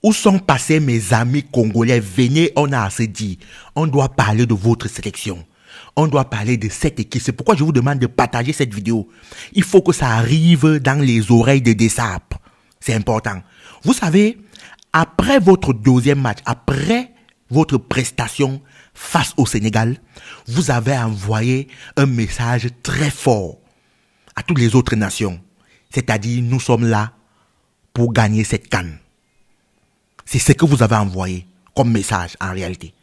Où sont passés mes amis congolais? Venez, on a assez dit. On doit parler de votre sélection. On doit parler de cette équipe. C'est pourquoi je vous demande de partager cette vidéo. Il faut que ça arrive dans les oreilles de Dessap. C'est important. Vous savez, après votre deuxième match, après votre prestation face au Sénégal, vous avez envoyé un message très fort à toutes les autres nations. C'est-à-dire, nous sommes là pour gagner cette CAN. C'est ce que vous avez envoyé comme message en réalité.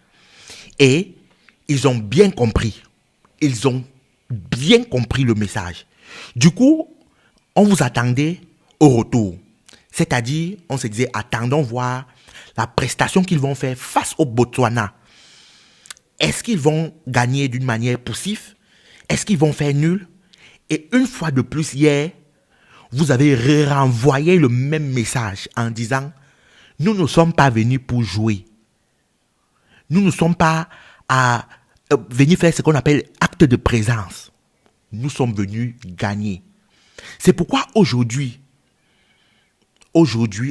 Et ils ont bien compris. Ils ont bien compris le message. Du coup, on vous attendait au retour. C'est-à-dire, on se disait, attendons voir la prestation qu'ils vont faire face au Botswana. Est-ce qu'ils vont gagner d'une manière poussive? Est-ce qu'ils vont faire nul? Et une fois de plus, hier, vous avez renvoyé le même message en disant, nous ne sommes pas venus pour jouer. Nous ne sommes pas à venir faire ce qu'on appelle acte de présence. Nous sommes venus gagner. C'est pourquoi aujourd'hui,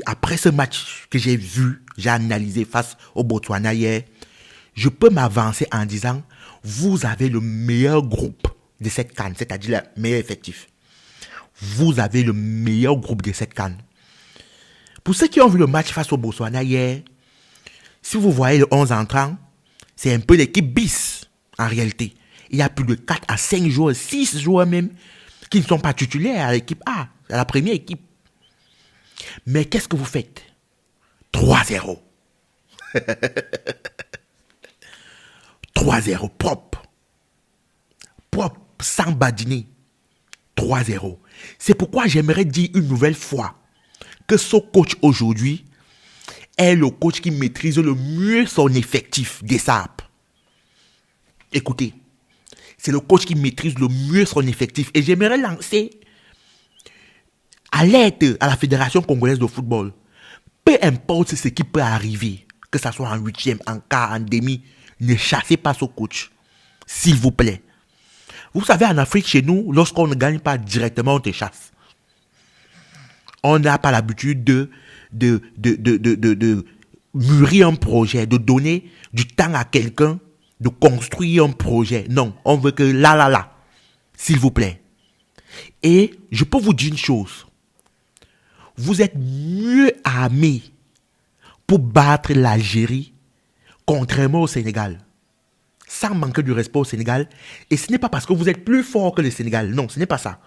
après ce match que j'ai vu, j'ai analysé face au Botswana hier, je peux m'avancer en disant, vous avez le meilleur groupe de cette CAN, c'est-à-dire le meilleur effectif. Vous avez le meilleur groupe de cette CAN. Pour ceux qui ont vu le match face au Botswana hier, si vous voyez le 11 entrant, c'est un peu l'équipe bis en réalité. Il y a plus de 4 à 5 joueurs, 6 joueurs même, qui ne sont pas titulaires à l'équipe A, à la première équipe. Mais qu'est-ce que vous faites? 3-0. 3-0, propre. Propre, sans badiner. 3-0. C'est pourquoi j'aimerais dire une nouvelle fois que ce coach aujourd'hui est le coach qui maîtrise le mieux son effectif des SAP. Écoutez, c'est le coach qui maîtrise le mieux son effectif. Et j'aimerais lancer alerte à la Fédération congolaise de football. Peu importe ce qui peut arriver, que ce soit en huitième, en quart, en demi, ne chassez pas ce coach. S'il vous plaît. Vous savez, en Afrique, chez nous, lorsqu'on ne gagne pas directement, on te chasse. On n'a pas l'habitude de mûrir un projet, de donner du temps à quelqu'un, de construire un projet. Non, on veut que là, s'il vous plaît. Et je peux vous dire une chose. Vous êtes mieux armés pour battre l'Algérie, contrairement au Sénégal. Sans manquer du respect au Sénégal. Et ce n'est pas parce que vous êtes plus fort que le Sénégal. Non, ce n'est pas ça.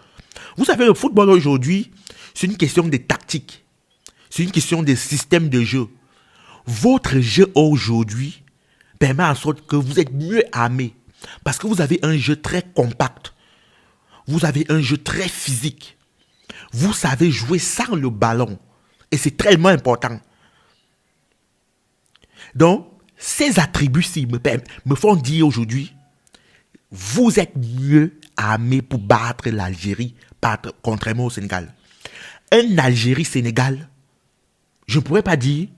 Vous savez, le football aujourd'hui, c'est une question de tactique. C'est une question de système de jeu. Votre jeu aujourd'hui permet en sorte que vous êtes mieux armé. Parce que vous avez un jeu très compact. Vous avez un jeu très physique. Vous savez jouer sans le ballon. Et c'est tellement important. Donc, ces attributs-ci me font dire aujourd'hui, vous êtes mieux armé pour battre l'Algérie, contrairement au Sénégal. Un Algérie-Sénégal, je ne pourrais pas dire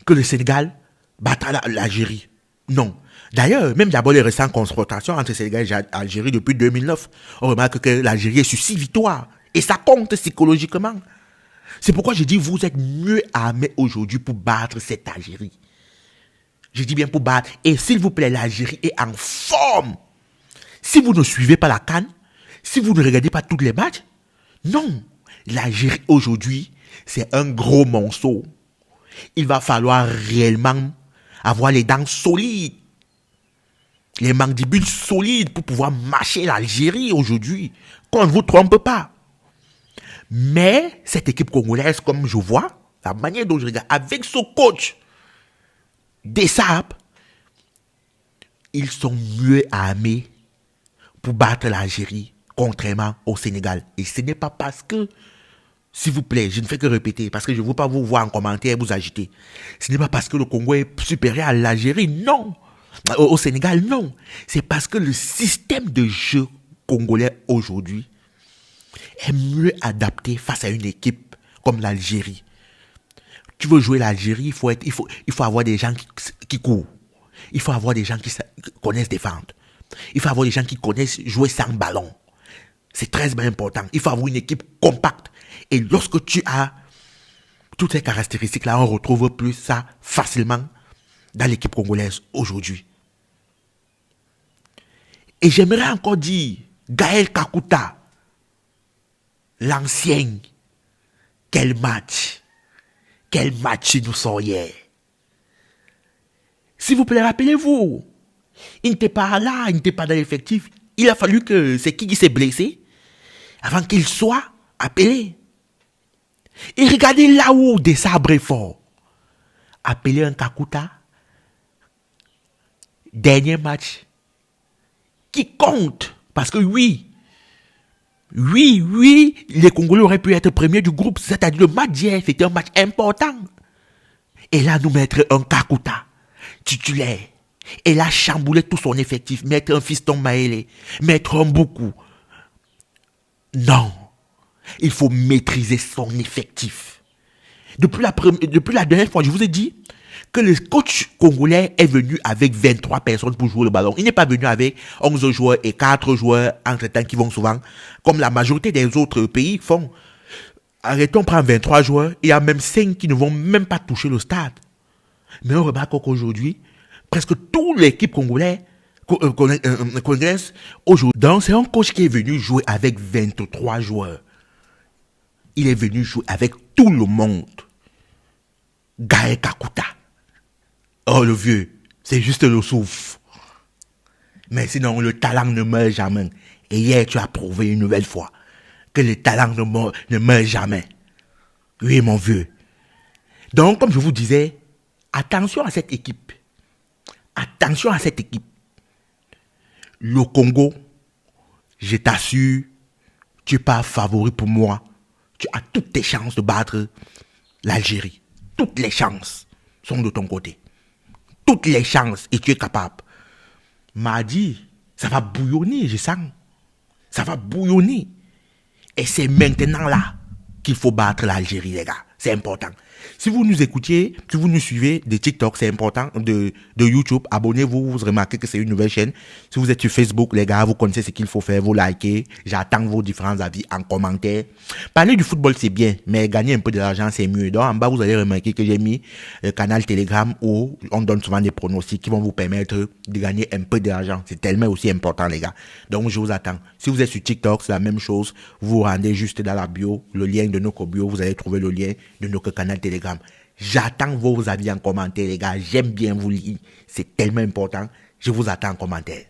que le Sénégal battra l'Algérie. Non. D'ailleurs, même d'abord les récentes confrontations entre Sénégal et Algérie depuis 2009, on remarque que l'Algérie est sur 6 victoires. Et ça compte psychologiquement. C'est pourquoi je dis, vous êtes mieux armé aujourd'hui pour battre cette Algérie. Je dis bien pour battre. Et s'il vous plaît, l'Algérie est en forme. Si vous ne suivez pas la CAN, si vous ne regardez pas tous les matchs, non. L'Algérie aujourd'hui, c'est un gros monceau. Il va falloir réellement avoir les dents solides. Les mandibules solides pour pouvoir mâcher l'Algérie aujourd'hui. Qu'on ne vous trompe pas. Mais cette équipe congolaise, comme je vois, la manière dont je regarde, avec ce coach, Dessap, ils sont mieux armés pour battre l'Algérie, contrairement au Sénégal. Et ce n'est pas parce que, s'il vous plaît, je ne fais que répéter, parce que je ne veux pas vous voir en commentaire vous agiter. Ce n'est pas parce que le Congo est supérieur à l'Algérie, non. Au Sénégal, non. C'est parce que le système de jeu congolais aujourd'hui est mieux adapté face à une équipe comme l'Algérie. Tu veux jouer l'Algérie, il faut avoir des gens qui courent. Il faut avoir des gens qui connaissent défendre. Il faut avoir des gens qui connaissent jouer sans ballon. C'est très important. Il faut avoir une équipe compacte. Et lorsque tu as Toutes ces caractéristiques-là, on retrouve plus ça facilement dans l'équipe congolaise aujourd'hui. Et j'aimerais encore dire, Gaël Kakuta, l'ancien, quel match nous sort hier. S'il vous plaît, rappelez-vous, il n'était pas là, il n'était pas dans l'effectif. Il a fallu que c'est qui s'est blessé avant qu'il soit appelé. Et regardez là-haut des sabres forts. Appeler un Kakuta. Dernier match. Qui compte. Parce que oui, les Congolais auraient pu être premiers du groupe. C'est-à-dire le match d'hier, c'était un match important. Et là, nous mettre un Kakuta titulaire. Et là, chambouler tout son effectif. Mettre un Fiston Maëlé. Mettre un Beaucoup. Non. Il faut maîtriser son effectif. Depuis la dernière fois, je vous ai dit que le coach congolais est venu avec 23 personnes pour jouer le ballon. Il n'est pas venu avec 11 joueurs et 4 joueurs entre-temps qui vont souvent, comme la majorité des autres pays font. Arrêtons, prendre 23 joueurs, il y a même 5 qui ne vont même pas toucher le stade. Mais on remarque qu'aujourd'hui, presque toute l'équipe congolaise aujourd'hui. Donc c'est un coach qui est venu jouer avec 23 joueurs. Il est venu jouer avec tout le monde. Gaël Kakuta. Oh le vieux, c'est juste le souffle. Mais sinon le talent ne meurt jamais. Et hier tu as prouvé une nouvelle fois que le talent ne meurt jamais. Oui mon vieux. Donc comme je vous disais, attention à cette équipe. Attention à cette équipe. Le Congo, je t'assure, tu n'es pas favori pour moi. Tu as toutes tes chances de battre l'Algérie. Toutes les chances sont de ton côté. Toutes les chances et tu es capable. Mardi, ça va bouillonner, je sens. Ça va bouillonner. Et c'est maintenant là qu'il faut battre l'Algérie, les gars. C'est important. Si vous nous écoutiez, si vous nous suivez de TikTok, c'est important, de YouTube, abonnez-vous, vous remarquez que c'est une nouvelle chaîne. Si vous êtes sur Facebook, les gars, vous connaissez ce qu'il faut faire, vous likez. J'attends vos différents avis en commentaire. Parler du football, c'est bien, mais gagner un peu de l'argent, c'est mieux. Donc, en bas, vous allez remarquer que j'ai mis le canal Telegram où on donne souvent des pronostics qui vont vous permettre de gagner un peu d'argent. C'est tellement aussi important, les gars. Donc, je vous attends. Si vous êtes sur TikTok, c'est la même chose. Vous vous rendez juste dans la bio, le lien de notre bio, vous allez trouver le lien de notre canal Telegram. J'attends vos avis en commentaire, les gars. J'aime bien vous lire. C'est tellement important. Je vous attends en commentaire.